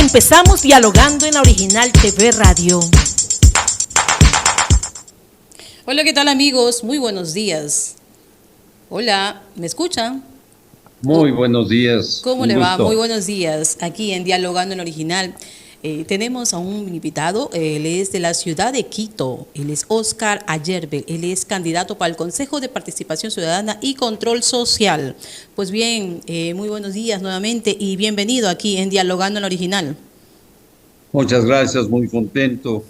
Empezamos dialogando en la Original TV Radio. Hola, ¿qué tal amigos? Muy buenos días. Hola, ¿me escuchan? Muy buenos días, ¿Cómo un le va? Muy gusto. buenos días. Aquí en Dialogando en Original tenemos a un invitado. Él es de la ciudad de Quito. Él es Óscar Ayerbe. Él es candidato para el Consejo de Participación Ciudadana y Control Social. Pues bien, muy buenos días nuevamente y bienvenido aquí en Dialogando en Original. Muchas gracias, muy contento.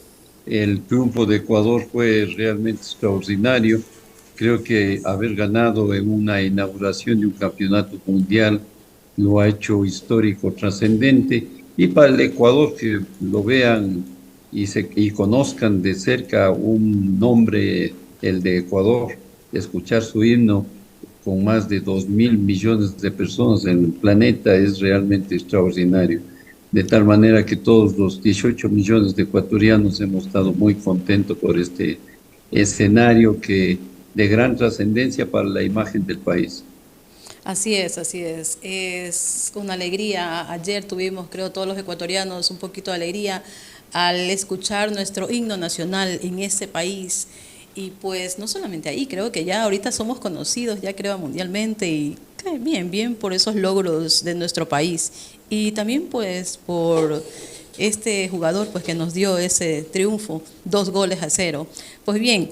El triunfo de Ecuador fue realmente extraordinario. Creo que haber ganado en una inauguración de un campeonato mundial lo ha hecho histórico, trascendente. Y para el Ecuador, que lo vean y conozcan de cerca un nombre, el de Ecuador, escuchar su himno con más de 2.000 millones de personas en el planeta es realmente extraordinario. De tal manera que todos los 18 millones de ecuatorianos hemos estado muy contentos por este escenario que de gran trascendencia para la imagen del país. Así es, así es. Es una alegría. Ayer tuvimos, creo, todos los ecuatorianos un poquito de alegría al escuchar nuestro himno nacional en ese país. Y pues no solamente ahí, creo que ya ahorita somos conocidos, ya creo mundialmente y bien, bien por esos logros de nuestro país. Y también pues por este jugador pues que nos dio ese triunfo, 2 goles a 0. Pues bien,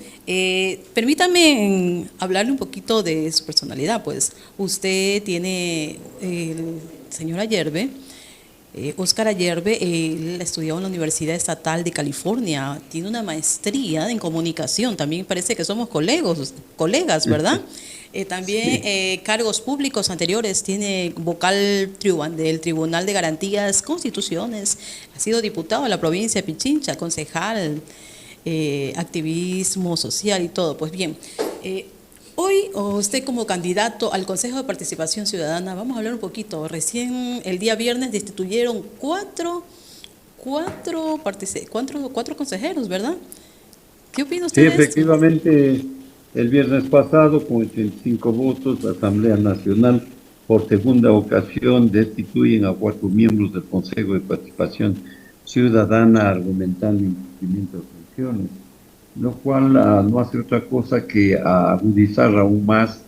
permítame hablarle un poquito de su personalidad. Pues usted tiene, el señor Ayerbe, Óscar Ayerbe, él estudió en la Universidad Estatal de California, tiene una maestría en comunicación, también parece que somos colegas, ¿verdad? También Sí. cargos públicos anteriores, tiene vocal del Tribunal de Garantías Constituciones, ha sido diputado de la provincia de Pichincha, concejal, activismo social y todo. Pues bien, hoy usted como candidato al Consejo de Participación Ciudadana, vamos a hablar un poquito. Recién el día viernes destituyeron cuatro consejeros, ¿verdad? ¿Qué opina Sí, usted de esto? efectivamente, el viernes pasado, con 85 votos, la Asamblea Nacional, por segunda ocasión, destituyen a 4 miembros del Consejo de Participación Ciudadana, argumentando incumplimiento de funciones, lo cual no hace otra cosa que agudizar aún más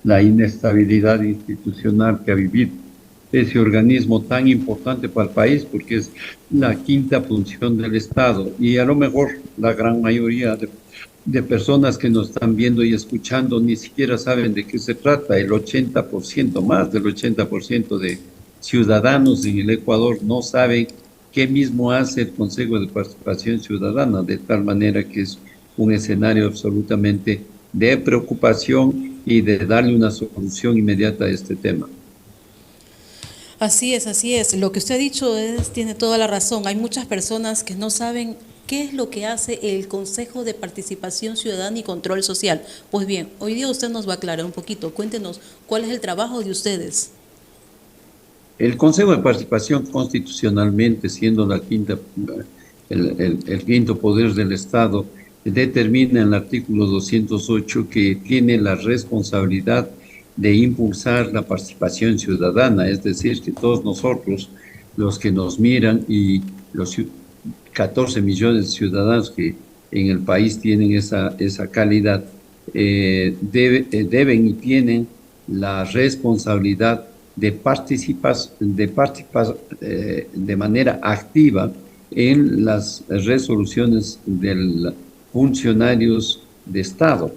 la inestabilidad institucional que ha vivido ese organismo tan importante para el país, porque es la quinta función del Estado, y a lo mejor la gran mayoría de personas que nos están viendo y escuchando ni siquiera saben de qué se trata. El 80%, más del 80% de ciudadanos en el Ecuador no saben qué mismo hace el Consejo de Participación Ciudadana, de tal manera que es un escenario absolutamente de preocupación y de darle una solución inmediata a este tema. Así es, así es. Lo que usted ha dicho tiene toda la razón. Hay muchas personas que no saben qué es lo que hace el Consejo de Participación Ciudadana y Control Social. Pues bien, hoy día usted nos va a aclarar un poquito. Cuéntenos cuál es el trabajo de ustedes. El Consejo de Participación constitucionalmente, siendo el quinto poder del Estado, determina en el artículo 208 que tiene la responsabilidad de impulsar la participación ciudadana, es decir, que todos nosotros, los que nos miran y los 14 millones de ciudadanos que en el país tienen esa calidad, deben y tienen la responsabilidad de manera activa en las resoluciones de los funcionarios de Estado,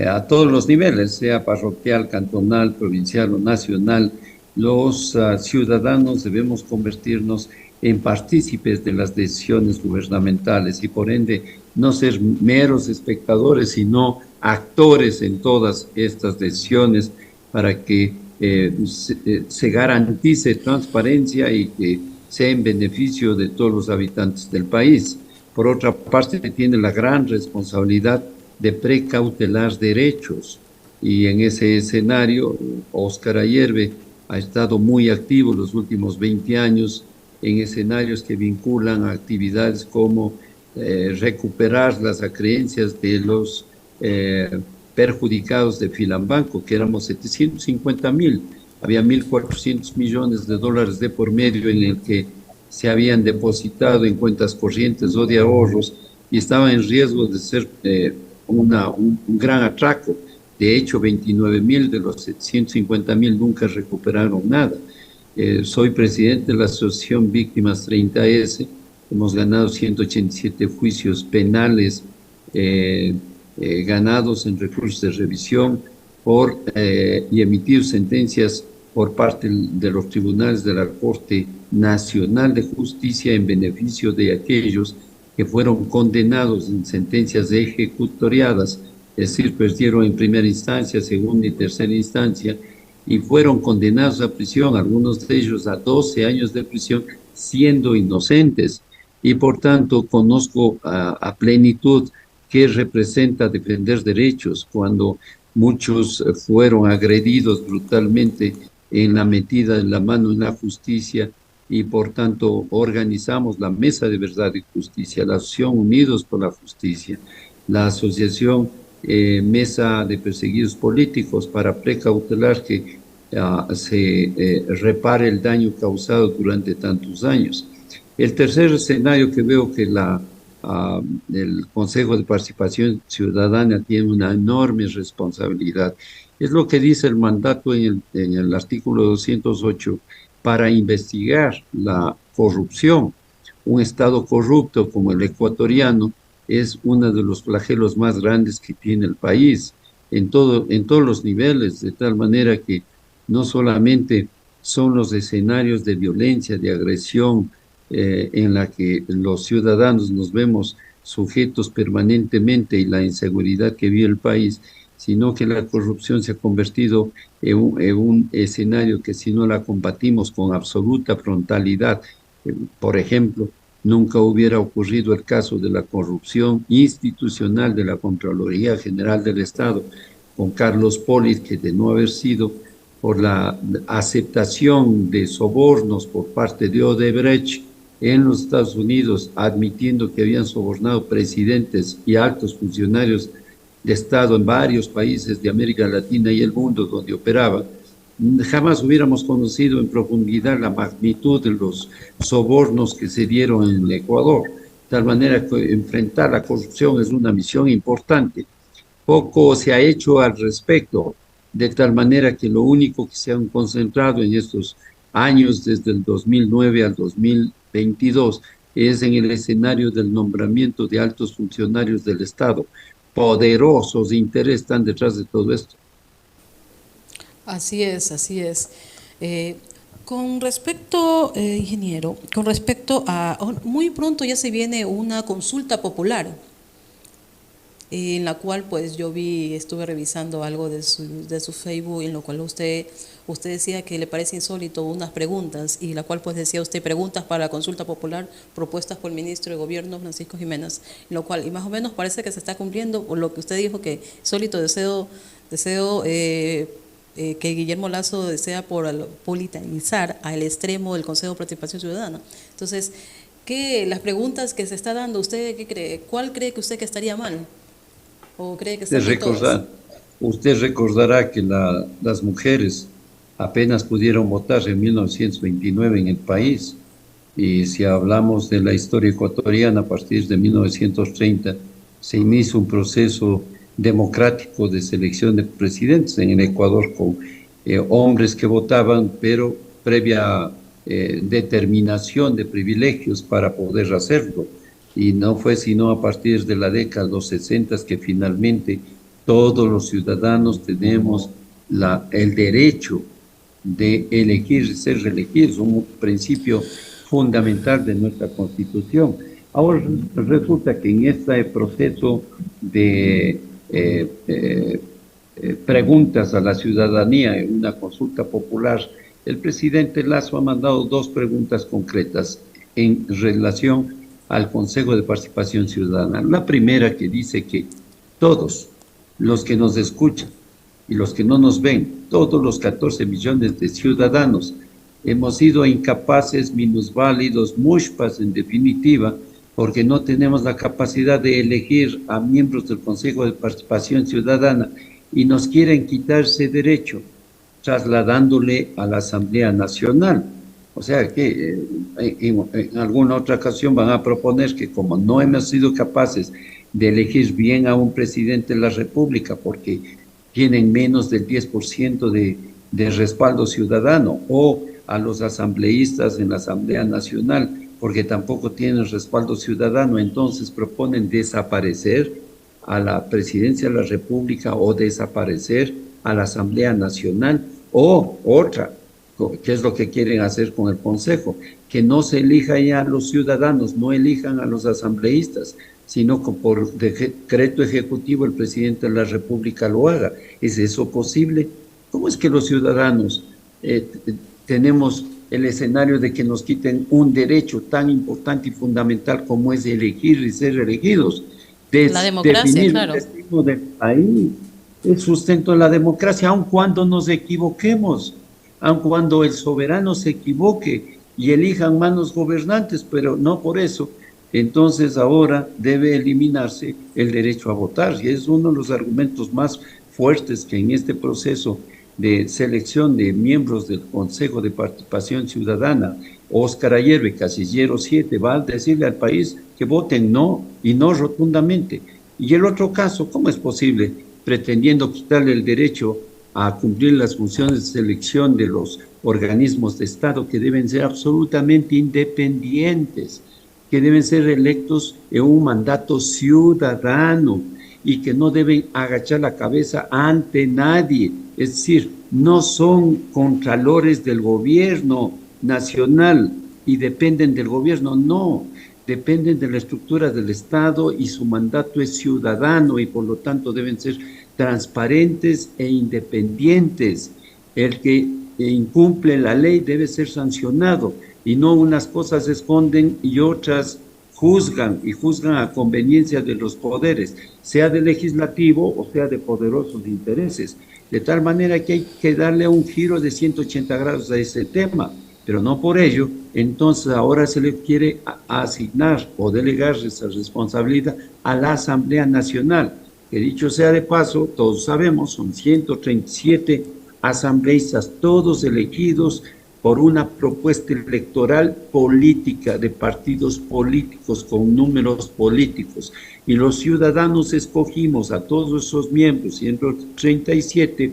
a todos los niveles, sea parroquial, cantonal, provincial o nacional. Los ciudadanos debemos convertirnos en partícipes de las decisiones gubernamentales y por ende no ser meros espectadores, sino actores en todas estas decisiones para que se garantice transparencia y que sea en beneficio de todos los habitantes del país. Por otra parte, tiene la gran responsabilidad de precautelar derechos y en ese escenario, Óscar Ayerbe ha estado muy activo los últimos 20 años en escenarios que vinculan a actividades como recuperar las acreencias de los perjudicados de Filambanco, que éramos 750.000. Había 1.400 millones de dólares de por medio en el que se habían depositado en cuentas corrientes o de ahorros y estaban en riesgo de ser un gran atraco. De hecho, 29.000 de los 150.000 nunca recuperaron nada. Soy presidente de la Asociación Víctimas 30S. Hemos ganado 187 juicios penales ganados en recursos de revisión y emitir sentencias por parte de los tribunales de la Corte Nacional de Justicia en beneficio de aquellos que fueron condenados en sentencias ejecutoriadas, es decir, perdieron en primera instancia, segunda y tercera instancia, y fueron condenados a prisión, algunos de ellos a 12 años de prisión, siendo inocentes. Y por tanto, conozco a plenitud qué representa defender derechos cuando muchos fueron agredidos brutalmente en la metida de la mano en la justicia, y por tanto organizamos la Mesa de Verdad y Justicia, la Asociación Unidos por la Justicia, la Asociación Mesa de Perseguidos Políticos para precautelar que se repare el daño causado durante tantos años. El tercer escenario que veo que el Consejo de Participación Ciudadana tiene una enorme responsabilidad. Es lo que dice el mandato en el artículo 208 para investigar la corrupción. Un Estado corrupto como el ecuatoriano es uno de los flagelos más grandes que tiene el país en todos los niveles, de tal manera que no solamente son los escenarios de violencia, de agresión, en la que los ciudadanos nos vemos sujetos permanentemente y la inseguridad que vive el país, sino que la corrupción se ha convertido en un escenario que si no la combatimos con absoluta frontalidad, por ejemplo, nunca hubiera ocurrido el caso de la corrupción institucional de la Contraloría General del Estado con Carlos Polit, que de no haber sido por la aceptación de sobornos por parte de Odebrecht en los Estados Unidos, admitiendo que habían sobornado presidentes y altos funcionarios de Estado en varios países de América Latina y el mundo donde operaba, jamás hubiéramos conocido en profundidad la magnitud de los sobornos que se dieron en el Ecuador. De tal manera que enfrentar la corrupción es una misión importante. Poco se ha hecho al respecto, de tal manera que lo único que se han concentrado en estos años, desde el 2009 al 2022, es en el escenario del nombramiento de altos funcionarios del Estado. Poderosos intereses están detrás de todo esto. Así es, así es. Con respecto, ingeniero, con respecto a, muy pronto ya se viene una consulta popular, en la cual pues yo estuve revisando algo de su Facebook, en lo cual usted decía que le parece insólito unas preguntas, y la cual pues decía usted preguntas para la consulta popular propuestas por el ministro de Gobierno Francisco Jiménez, lo cual y más o menos parece que se está cumpliendo por lo que usted dijo, que insólito deseo que Guillermo Lasso desea politizar al extremo del Consejo de Participación Ciudadana. Entonces, las preguntas que se está dando, ¿usted qué cree? ¿Cuál cree que usted que estaría mal? ¿O cree que están todas? Usted recordará que las mujeres apenas pudieron votar en 1929 en el país, y si hablamos de la historia ecuatoriana, a partir de 1930 se inicia un proceso democrático de selección de presidentes en el Ecuador con hombres que votaban, pero previa determinación de privilegios para poder hacerlo. Y no fue sino a partir de la década de los 60 que finalmente todos los ciudadanos tenemos el derecho de elegir y ser reelegidos, un principio fundamental de nuestra Constitución. Ahora resulta que en este proceso de preguntas a la ciudadanía en una consulta popular, el presidente Lasso ha mandado dos preguntas concretas en relación al Consejo de Participación Ciudadana. La primera, que dice que todos los que nos escuchan y los que no nos ven, todos los 14 millones de ciudadanos, hemos sido incapaces, minusválidos, mushpas en definitiva, porque no tenemos la capacidad de elegir a miembros del Consejo de Participación Ciudadana, y nos quieren quitar ese derecho, trasladándole a la Asamblea Nacional. O sea que en alguna otra ocasión van a proponer que como no hemos sido capaces de elegir bien a un presidente de la República porque tienen menos del 10% de respaldo ciudadano, o a los asambleístas en la Asamblea Nacional porque tampoco tienen respaldo ciudadano, entonces proponen desaparecer a la presidencia de la República o desaparecer a la Asamblea Nacional, o otra, que es lo que quieren hacer con el Consejo, que no se elija ya a los ciudadanos, no elijan a los asambleístas, sino que por decreto ejecutivo el presidente de la República lo haga. ¿Es eso posible? ¿Cómo es que los ciudadanos tenemos el escenario de que nos quiten un derecho tan importante y fundamental como es elegir y ser elegidos? La democracia, Definir claro. el destino del país, el sustento de la democracia, aun cuando nos equivoquemos, aun cuando el soberano se equivoque y elijan malos gobernantes, pero no por eso. Entonces ahora debe eliminarse el derecho a votar, y es uno de los argumentos más fuertes que en este proceso de selección de miembros del Consejo de Participación Ciudadana, Óscar Ayerbe, casillero 7, va a decirle al país que voten no, y no rotundamente. Y el otro caso, ¿cómo es posible, pretendiendo quitarle el derecho a cumplir las funciones de selección de los organismos de Estado, que deben ser absolutamente independientes, que deben ser electos en un mandato ciudadano y que no deben agachar la cabeza ante nadie? Es decir, no son contralores del gobierno nacional y dependen del gobierno, no, dependen de la estructura del Estado y su mandato es ciudadano y por lo tanto deben ser transparentes e independientes. El que incumple la ley debe ser sancionado y no unas cosas esconden y otras juzgan, y juzgan a conveniencia de los poderes, sea de legislativo o sea de poderosos intereses. De tal manera que hay que darle un giro de 180 grados a ese tema, pero no por ello, entonces ahora se le quiere asignar o delegar esa responsabilidad a la Asamblea Nacional, que dicho sea de paso, todos sabemos, son 137 asambleístas, todos elegidos por una propuesta electoral política de partidos políticos con números políticos. Y los ciudadanos escogimos a todos esos miembros, 137,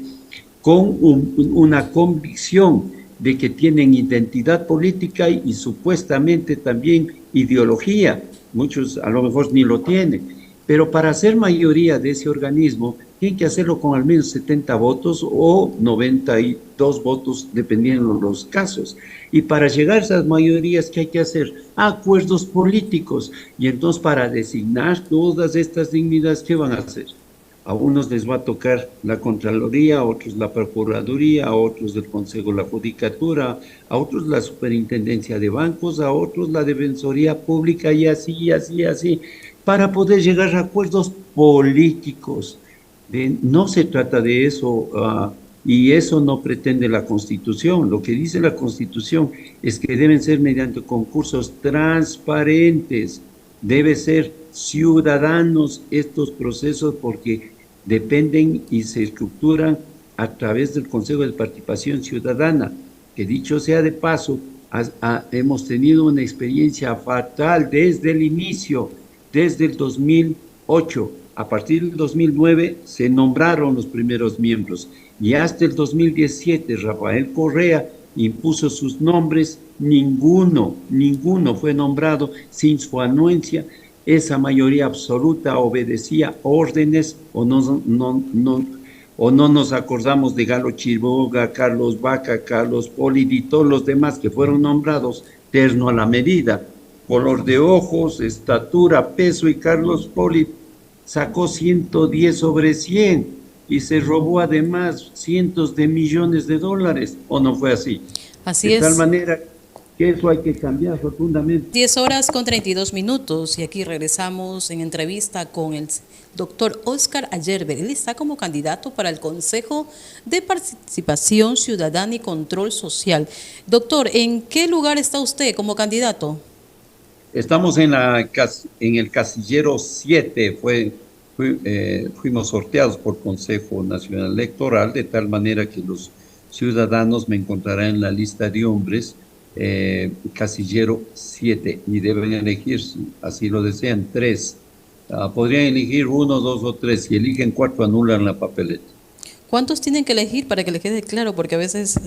con una convicción de que tienen identidad política y supuestamente también ideología. Muchos a lo mejor ni lo tienen. Pero para ser mayoría de ese organismo, tienen que hacerlo con al menos 70 votos o 92 votos, dependiendo de los casos. Y para llegar a esas mayorías, ¿qué hay que hacer? Acuerdos políticos. Y entonces, para designar todas estas dignidades, ¿qué van a hacer? A unos les va a tocar la Contraloría, a otros la Procuraduría, a otros el Consejo de la Judicatura, a otros la Superintendencia de Bancos, a otros la Defensoría Pública, y así, así, así, para poder llegar a acuerdos políticos. No se trata de eso, y eso no pretende la Constitución. Lo que dice la Constitución es que deben ser mediante concursos transparentes, debe ser ciudadanos estos procesos porque dependen y se estructuran a través del Consejo de Participación Ciudadana, que dicho sea de paso, hemos tenido una experiencia fatal desde el inicio, desde el 2008. A partir del 2009 se nombraron los primeros miembros y hasta el 2017 Rafael Correa impuso sus nombres, ninguno fue nombrado sin su anuencia. Esa mayoría absoluta obedecía órdenes o no nos acordamos de Galo Chiriboga, Carlos Vaca, Carlos Poli y todos los demás que fueron nombrados terno a la medida, color de ojos, estatura, peso, y Carlos Poli sacó 110 sobre 100 y se robó además cientos de millones de dólares, ¿o no fue así? Así de es. tal manera que eso hay que cambiar rotundamente. 10:32 y aquí regresamos en entrevista con el doctor Óscar Ayerbe. Él está como candidato para el Consejo de Participación Ciudadana y Control Social. Doctor, ¿en qué lugar está usted como candidato? Estamos en el casillero 7, fuimos sorteados por Consejo Nacional Electoral, de tal manera que los ciudadanos me encontrarán en la lista de hombres casillero 7 y deben elegir, si así lo desean, 3. Podrían elegir 1, 2 o 3. Si eligen 4, anulan la papeleta. ¿Cuántos tienen que elegir para que les quede claro? Porque a veces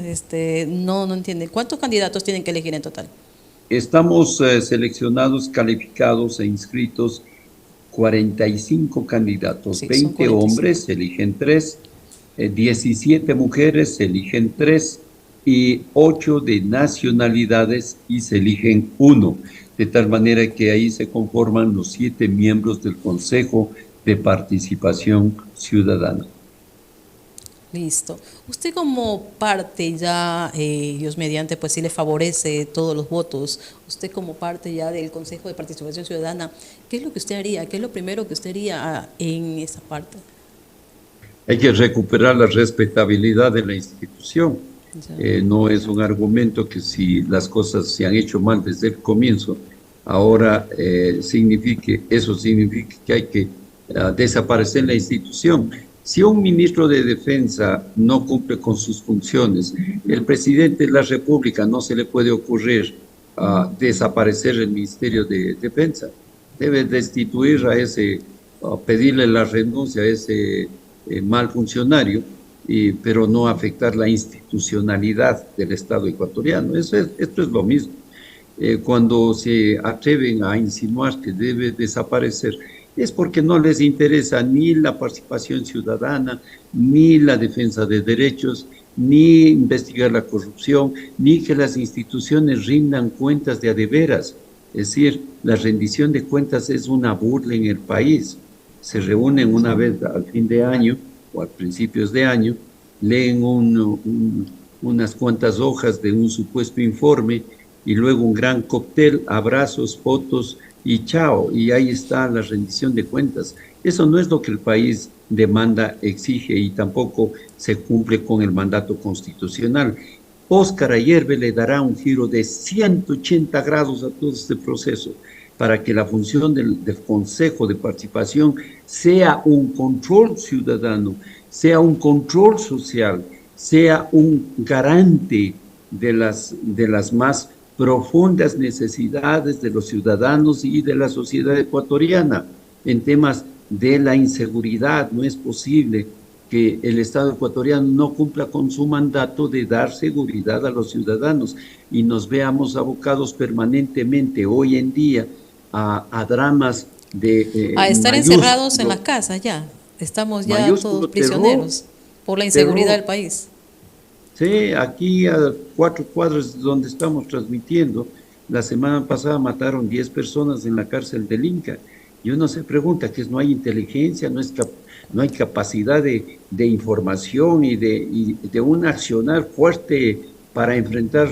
no entienden. ¿Cuántos candidatos tienen que elegir en total? Estamos seleccionados, calificados e inscritos 45 candidatos, Sí, son 20 45. hombres, se eligen 3, 17 mujeres, se eligen 3 y 8 de nacionalidades y se eligen 1. De tal manera que ahí se conforman los 7 miembros del Consejo de Participación Ciudadana. Listo. Usted como parte ya, Dios mediante, pues sí le favorece todos los votos. Usted como parte ya del Consejo de Participación Ciudadana, ¿qué es lo que usted haría? ¿Qué es lo primero que usted haría en esa parte? Hay que recuperar la respetabilidad de la institución. No es un argumento que si las cosas se han hecho mal desde el comienzo, ahora eso significa que hay que desaparecer la institución. Si un ministro de Defensa no cumple con sus funciones, el presidente de la República no se le puede ocurrir desaparecer el Ministerio de Defensa. Debe destituir pedirle la renuncia a ese mal funcionario, pero no afectar la institucionalidad del Estado ecuatoriano. Esto es lo mismo. Cuando se atreven a insinuar que debe desaparecer, es porque no les interesa ni la participación ciudadana, ni la defensa de derechos, ni investigar la corrupción, ni que las instituciones rindan cuentas de a de veras. Es decir, la rendición de cuentas es una burla en el país. Se reúnen una vez al fin de año o a principios de año, leen unas cuantas hojas de un supuesto informe y luego un gran cóctel, abrazos, fotos y chao, y ahí está la rendición de cuentas. Eso no es lo que el país demanda, exige y tampoco se cumple con el mandato constitucional. Óscar Ayerbe le dará un giro de 180 grados a todo este proceso para que la función del Consejo de Participación sea un control ciudadano, sea un control social, sea un garante de las más profundas necesidades de los ciudadanos y de la sociedad ecuatoriana. En temas de la inseguridad, no es posible que el Estado ecuatoriano no cumpla con su mandato de dar seguridad a los ciudadanos y nos veamos abocados permanentemente hoy en día a dramas de a estar encerrados en las casas ya. Estamos ya todos prisioneros por la inseguridad del país. Sí, aquí a 4 cuadras donde estamos transmitiendo, la semana pasada mataron 10 personas en la cárcel del Inca. Y uno se pregunta que no hay inteligencia, no hay capacidad de información y de un accionar fuerte para enfrentar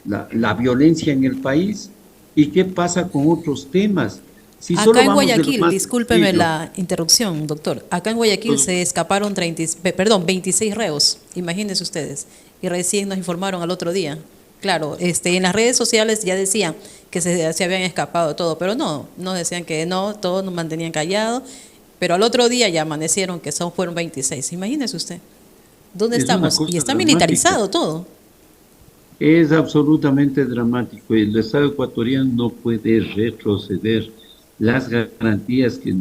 la violencia en el país. ¿Y qué pasa con otros temas? Si acá en Guayaquil, discúlpeme la interrupción, doctor, acá en Guayaquil se escaparon 26 reos, imagínense ustedes, y recién nos informaron al otro día. Claro, en las redes sociales ya decían que se habían escapado todo, pero no decían que no, todos nos mantenían callados, pero al otro día ya amanecieron que fueron 26, imagínese usted. ¿Dónde estamos? Y está militarizado todo. Es absolutamente dramático. El Estado ecuatoriano no puede retroceder. Las garantías que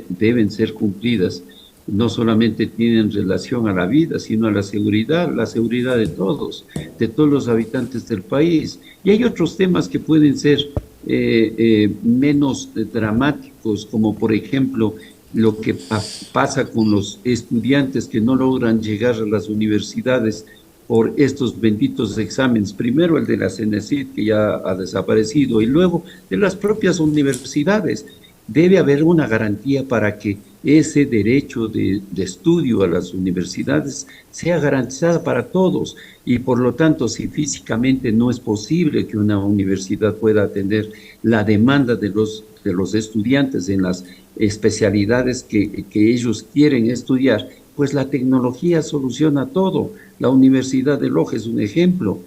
deben ser cumplidas no solamente tienen relación a la vida, sino a la seguridad de todos los habitantes del país. Y hay otros temas que pueden ser menos dramáticos, como por ejemplo lo que pasa con los estudiantes que no logran llegar a las universidades por estos benditos exámenes, primero el de la CENESID, que ya ha desaparecido, y luego de las propias universidades. Debe haber una garantía para que ese derecho de estudio a las universidades sea garantizado para todos, y por lo tanto, si físicamente no es posible que una universidad pueda atender la demanda de los estudiantes en las especialidades que ellos quieren estudiar, pues la tecnología soluciona todo. La Universidad de Loja es un ejemplo.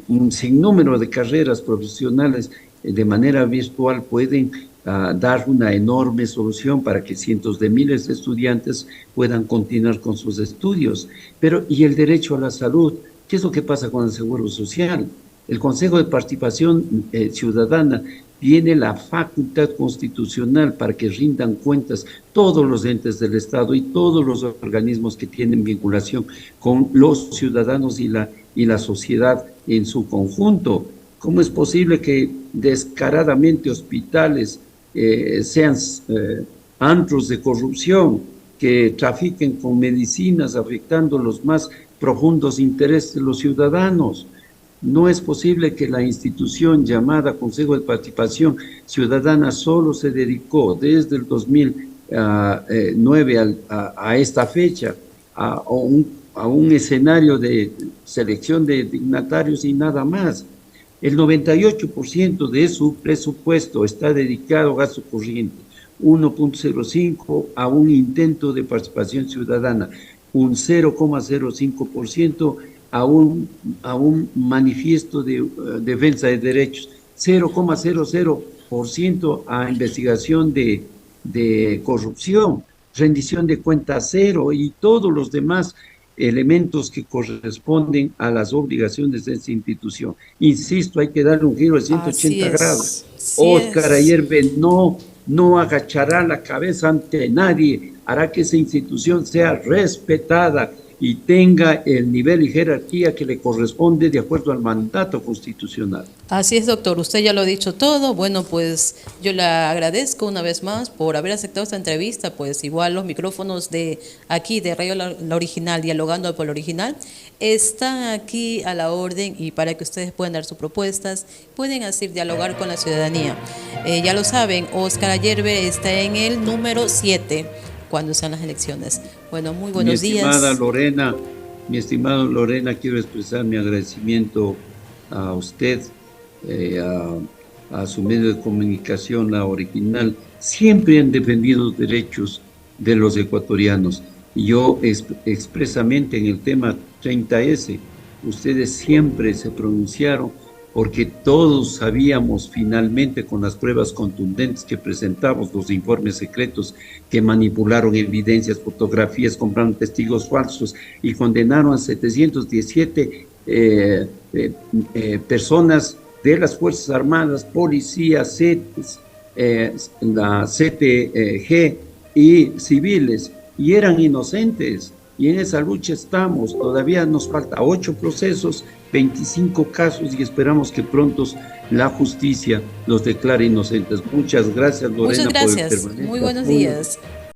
Un sinnúmero de carreras profesionales de manera virtual pueden dar una enorme solución para que cientos de miles de estudiantes puedan continuar con sus estudios. Pero, ¿y el derecho a la salud? ¿Qué es lo que pasa con el Seguro Social? El Consejo de Participación Ciudadana tiene la facultad constitucional para que rindan cuentas todos los entes del Estado y todos los organismos que tienen vinculación con los ciudadanos y la sociedad en su conjunto. ¿Cómo es posible que descaradamente hospitales sean antros de corrupción, que trafiquen con medicinas afectando los más profundos intereses de los ciudadanos? No es posible que la institución llamada Consejo de Participación Ciudadana solo se dedicó desde el 2009 a esta fecha a un escenario de selección de dignatarios y nada más. El 98% de su presupuesto está dedicado a gasto corriente, 1.05 a un intento de participación ciudadana, un 0,05% a un manifiesto de defensa de derechos, 0,00% a investigación de corrupción, rendición de cuenta cero y todos los demás elementos que corresponden a las obligaciones de esta institución. Insisto, hay que darle un giro de 180 grados. Óscar Ayerbe no agachará la cabeza ante nadie, hará que esa institución sea respetada y tenga el nivel y jerarquía que le corresponde de acuerdo al mandato constitucional. Así es, doctor. Usted ya lo ha dicho todo. Bueno, pues yo le agradezco una vez más por haber aceptado esta entrevista. Pues igual los micrófonos de aquí, de Radio La Original, Dialogando por la Original, están aquí a la orden y para que ustedes puedan dar sus propuestas, pueden así dialogar con la ciudadanía. Ya lo saben, Óscar Ayerbe está en el número 7. Cuando sean las elecciones. Bueno, muy buenos días. Mi estimada Lorena, quiero expresar mi agradecimiento a usted, a su medio de comunicación, La Original. Siempre han defendido los derechos de los ecuatorianos. Y yo expresamente en el tema 30S, ustedes siempre se pronunciaron porque todos sabíamos finalmente con las pruebas contundentes que presentamos, los informes secretos que manipularon evidencias, fotografías, compraron testigos falsos y condenaron a 717 personas de las Fuerzas Armadas, policías, la CTG y civiles, y eran inocentes. Y en esa lucha estamos, todavía nos falta 8 procesos, 25 casos y esperamos que pronto la justicia los declare inocentes. Muchas gracias, Lorena. Muchas gracias. Muy buenos días.